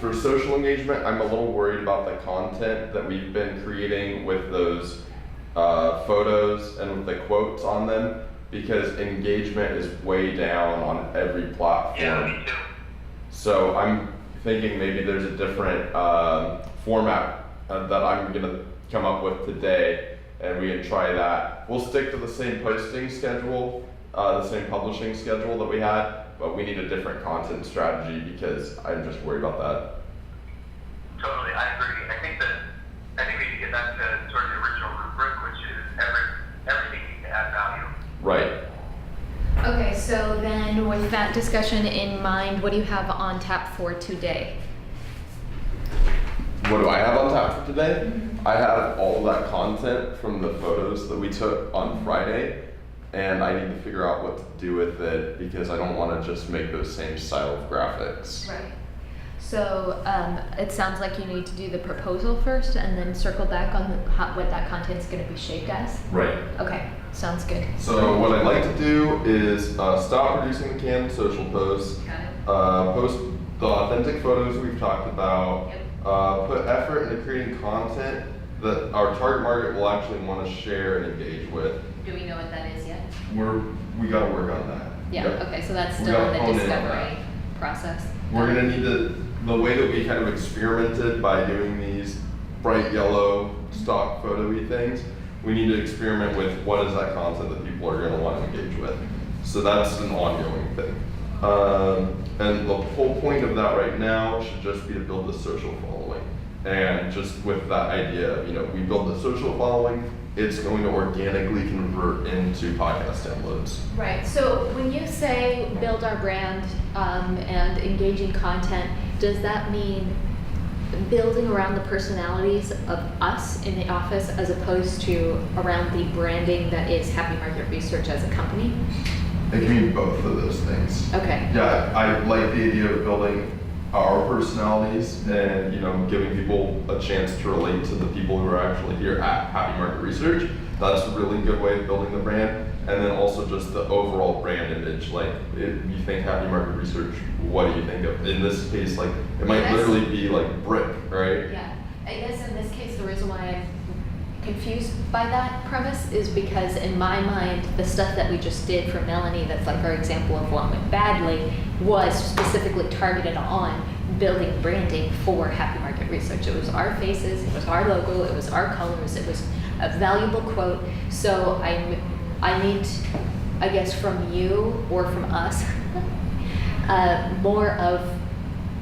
For social engagement, I'm a little worried about the content that we've been creating with those photos and with the quotes on them, because engagement is way down on every platform. Yeah, me too. So I'm thinking maybe there's a different format that I'm gonna come up with today, and we can try that. We'll stick to the same posting schedule, the same publishing schedule that we had, but we need a different content strategy because I'm just worried about that. Totally, I agree. I think we need to get back to sort of the original rubric, which is everything needs to add value. Right. Okay, so then with that discussion in mind, what do you have on tap for today? What do I have on tap for today? I have all that content from the photos that we took on Friday, and I need to figure out what to do with it because I don't want to just make those same style of graphics. Right. So it sounds like you need to do the proposal first and then circle back on what that content's going to be shaped as. Right. Okay, sounds good. So what I'd like to do is stop producing the canned social posts, post the authentic photos we've talked about, put effort into creating content that our target market will actually want to share and engage with. Do we know what that is yet? We got to work on that. Yeah, Yep. okay, so that's We still gotta in hone the in on discovery that. process. We're gonna need the way that we kind of experimented by doing these bright yellow stock photo-y things, we need to experiment with what is that content that people are gonna want to engage with. So that's an ongoing thing. And the whole point of that right now should just be to build the social following. And just with that idea of, we build the social following, it's going to organically convert into podcast downloads. Right, so when you say build our brand and engaging content, does that mean building around the personalities of us in the office as opposed to around the branding that is Happy Market Research as a company? It can mean both of those things. Okay. Yeah, I like the idea of building our personalities and giving people a chance to relate to the people who are actually here at Happy Market Research. That's a really good way of building the brand. And then also just the overall brand image. Like, if you think Happy Market Research, what do you think of? In this case, like, it might literally be like brick, right? Yeah, I guess in this case, the reason why I'm confused by that premise is because in my mind, the stuff that we just did for Melanie, that's like our example of what went badly, was specifically targeted on building branding for Happy Market Research. It was our faces, it was our logo, it was our colors, it was a valuable quote. So I need, I guess, from you or from us, more of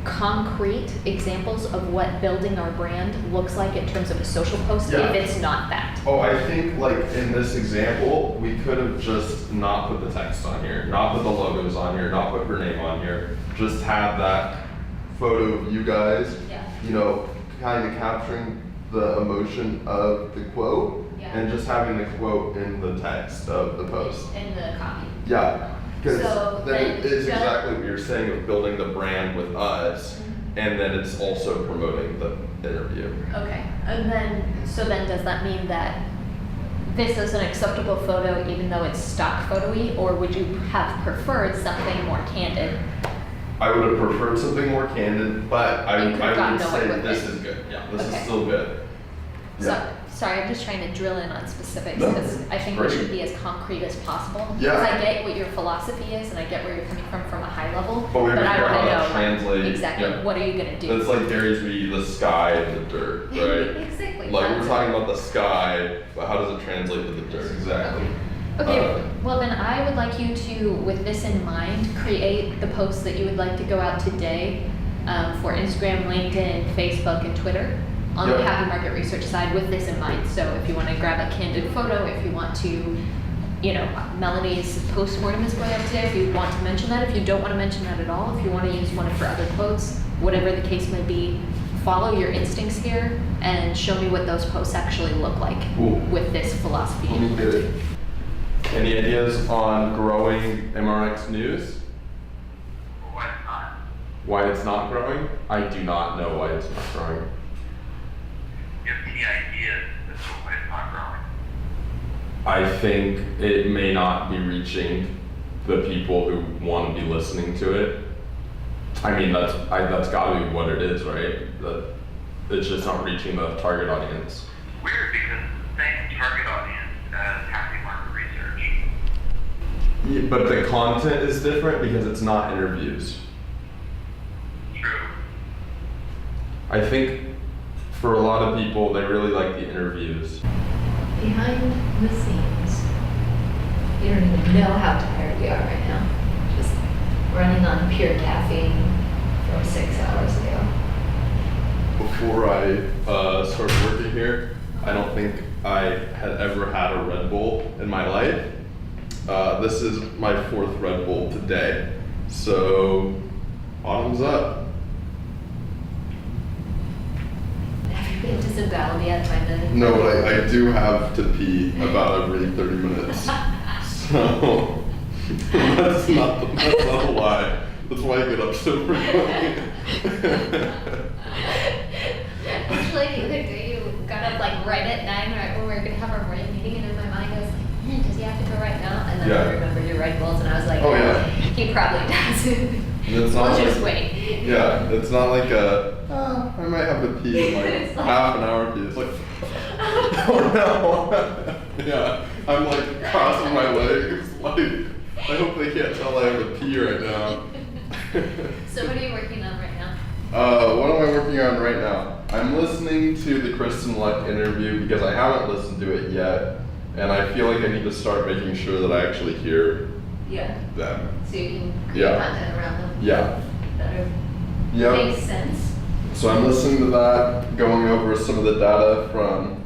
concrete examples of what building our brand looks like in terms of a social post, if it's not that. Oh, I think like in this example, we could have just not put the text on here, not put the logos on here, not put her name on here, just have that photo of you guys, kind of capturing the emotion of the quote and just having the quote in the text of the post. In the copy. Yeah. Because So then it is then- exactly what you're saying of building the brand with us, and then it's also promoting the interview. Okay, and then, so then does that mean that this is an acceptable photo even though it's stock photo-y, or would you have preferred something more candid? I would have preferred something more candid, but I You could have gotten would away say with this it. is good. Yeah, this Okay. is still good. So, sorry, I'm just trying to drill in on specifics No, because I think we great. should be as concrete as possible. Yeah. Because I get what your philosophy is and I get where you're coming from a high level, But we but I figure out want how to to know translate, exactly yeah. what are you going to do? It's like Gary's Vee, the sky and the dirt, right? Exactly. Like we're talking about the sky, but how does it translate to the dirt? Exactly. Okay, well then I would like you to, with this in mind, create the posts that you would like to go out today for Instagram, LinkedIn, Facebook, and Twitter on the Yep. Happy Market Research side with this in mind. So if you want to grab a candid photo, if you want to, Melanie's postmortem is going up today, if you want to mention that, if you don't want to mention that at all, if you want to use one of her other quotes, whatever the case may be, follow your instincts here and show me what those posts actually look like Cool. with this philosophy. Let me get it. Any ideas on growing MRX News? Why not? Why it's not growing? I do not know why it's not growing. You have any ideas as to why it's not growing? I think it may not be reaching the people who want to be listening to it. I mean, that's gotta be what it is, right? That it's just not reaching the target audience. Weird, because it's the same target audience as happy market research. Yeah, but the content is different because it's not interviews. True. I think for a lot of people, they really like the interviews. Behind the scenes, you don't even know how tired we are right now. Just running on pure caffeine from 6 hours ago. Before I started working here, I don't think I had ever had a Red Bull in my life. This is my 4th Red Bull today. So, bottoms up. Have you been disemboweled yet by the... No, I do have to pee about every 30 minutes. So, that's not a lie. That's why I get up so frequently. Actually, the other day you got up like right at 9 right when we were going to have our morning meeting, and in my mind I was like, does he have to go right now? And then Yeah. I remembered your Red Bulls, and I was like, Oh, yeah. he probably does. It's not We'll like, just wait. Yeah, it's not like I might have to pee in like It's like- half an hour pee. It's like, oh no. Yeah, I'm like crossing my legs. Like, I hope they can't tell I have to pee right now. So what are you working on right now? What am I working on right now? I'm listening to the Kristen Luck interview because I haven't listened to it yet, and I feel like I need to start making sure that I actually hear Yeah. them. So you can create Yeah. content around them Yeah. better. Yep. Makes sense. So I'm listening to that, going over some of the data from,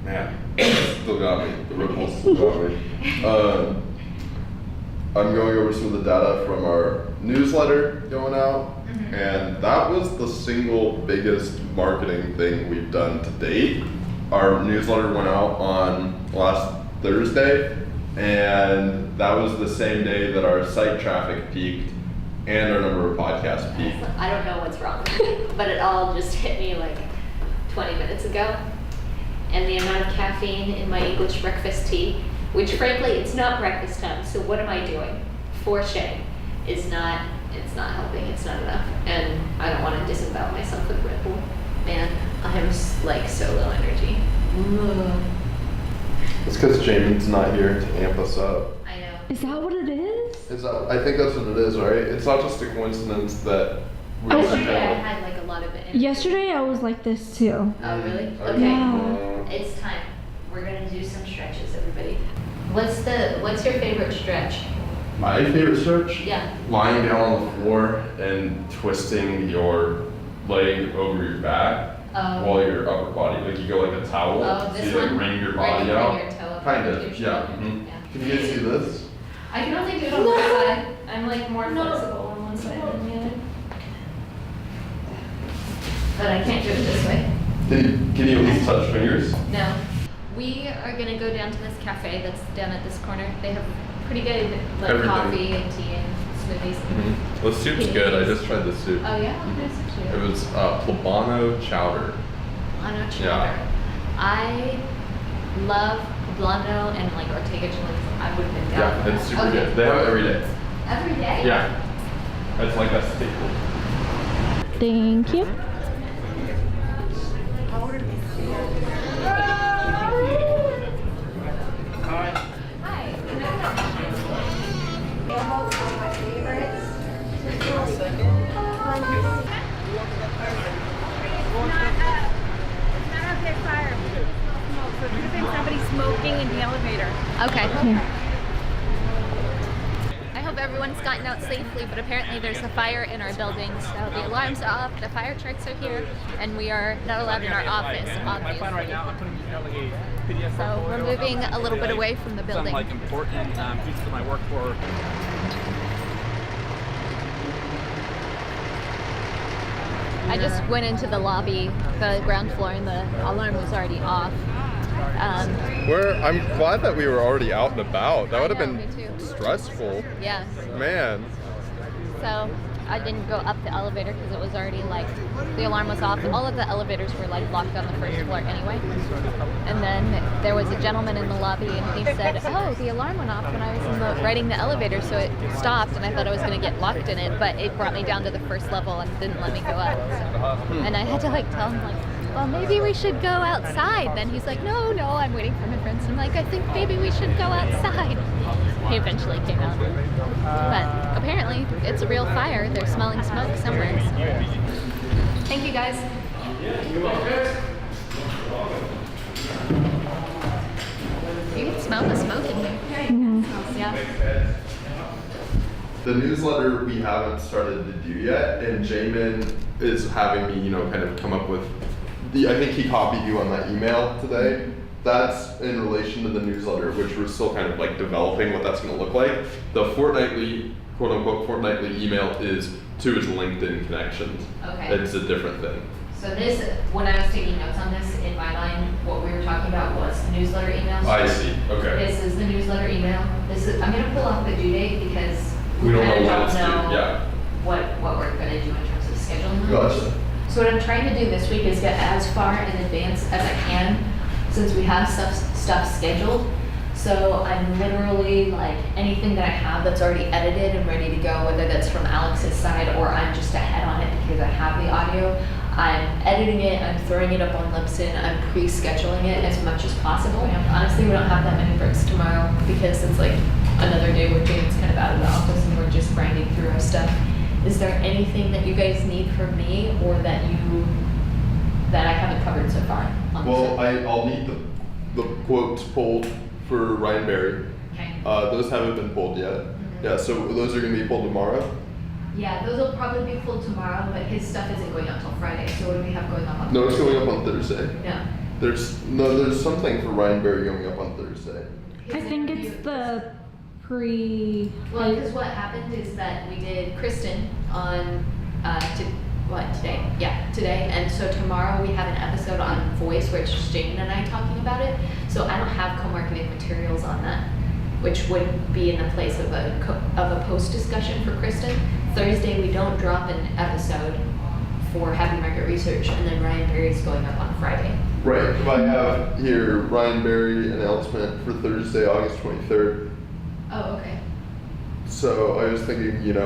man, still got me. The ripples still got me. I'm going over some of the data from our newsletter going out, Mhm. and that was the single biggest marketing thing we've done to date. Our newsletter went out on last Thursday, and that was the same day that our site traffic peaked and our number of podcasts peaked. I don't know what's wrong, but it all just hit me like 20 minutes ago. And the amount of caffeine in my English breakfast tea, which frankly, it's not breakfast time, so what am I doing? For shame. It's not helping, it's not enough. And I don't want to disembowel myself with Red Bull. Man, I'm like so low energy. Ugh. It's because Jamin's not here to amp us up. I know. Is that what it is? I think that's what it is, right? It's not just a coincidence that we all Yesterday I have. had like a lot of energy. Yesterday I was like this too. Oh, really? I Okay. Yeah. It's time. We're gonna do some stretches, everybody. What's your favorite stretch? My favorite stretch? Yeah. Lying down on the floor and twisting your leg over your back while your upper body, like you go like a towel. Oh, so this you like one? wring your Right, body you bring out. your toe up Kind with of, your yeah. shoulder. Mhm. Yeah. Can you guys see this? I can only do it on one side. I'm like more flexible on one side than the other. But I can't do it this way. Can you at least touch fingers? No. We are gonna go down to this cafe that's down at this corner. They have pretty good like Everything. coffee and tea and smoothies. The soup's good. I just tried the soup. Oh yeah? What is it? It was poblano chowder. Poblano chowder. Yeah. I love poblano and like Ortega chilies. I would have been down Yeah, for it's that. super Okay. good. They have it every day. Every day? Yeah. It's like a staple. Thank you. Smoking in the elevator. Okay. Here. I hope everyone's gotten out safely, but apparently there's a fire in our building, so the alarms are off, the fire trucks are here, and we are not allowed in our office, obviously. So we're moving a little bit away from the Some building. like important pieces of my work for. I just went into the lobby, the ground floor, and the alarm was already off. I'm glad that we were already out and about. That I would have know, been me too. stressful. Yeah. Man. So I didn't go up the elevator because it was already like the alarm was off. All of the elevators were like locked on the first floor anyway. And then there was a gentleman in the lobby, and he said, "Oh, the alarm went off when I was riding the elevator, so it stopped." And I thought I was going to get locked in it, but it brought me down to the first level and didn't let me go up. So. And I had to like tell him like, "Well, maybe we should go outside." Then he's like, "No, I'm waiting for my friends." I'm like, "I think maybe we should go outside." He eventually came out. But apparently, it's a real fire. They're smelling smoke somewhere. Thank you, guys. You can smell the smoke in here. Yeah. The newsletter we haven't started to do yet, and Jamin is having me, kind of come up with I think he copied you on that email today. That's in relation to the newsletter, which we're still kind of like developing what that's going to look like. The fortnightly, quote unquote, fortnightly email is to his LinkedIn connections. Okay. It's a different thing. So this, when I was taking notes on this, in my mind, what we were talking about was newsletter emails. I see. Okay. This is the newsletter email. I'm going to pull off the due date because We don't kind know of when it's due. Yeah. what we're going to do in terms of scheduling them. Gotcha. So what I'm trying to do this week is get as far in advance as I can, since we have stuff scheduled. So I'm literally like anything that I have that's already edited and ready to go, whether that's from Alex's side or I'm just ahead on it because I have the audio. I'm editing it, I'm throwing it up on Libsyn, I'm pre-scheduling it as much as possible. Honestly, we don't have that many bricks tomorrow because it's like another day where Jane's kind of out of the office and we're just grinding through our stuff. Is there anything that you guys need from me or that I haven't covered so far? Well, I'll need the quotes pulled for Ryan Berry. Okay. Those haven't been pulled yet. Mm-hmm. Yeah, so those are going to be pulled tomorrow. Yeah, those will probably be pulled tomorrow, but his stuff isn't going out till Friday. So what do we have going on? No, it's going up on Thursday. No. There's something for Ryan Berry going up on Thursday. I think it's the pre. Well, because what happened is that we did Kristen on today? Yeah, today. And so tomorrow we have an episode on voice, where it's just Jane and I talking about it. So I don't have co-marketing materials on that, which would be in the place of a post discussion for Kristen. Thursday we don't drop an episode for Happy Market Research, and then Ryan Berry's going up on Friday. Right. I have here Ryan Berry announcement for Thursday, August 23rd. Oh, okay. So I was thinking, a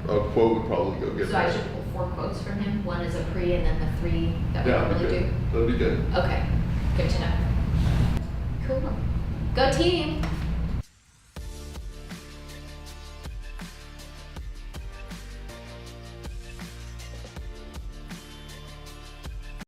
quote would probably go get So I there. should pull 4 quotes from him. One is a pre, and then the 3 that we Yeah, that'd be normally good. do. That'd be good. Okay, good to know. Cool. Go team!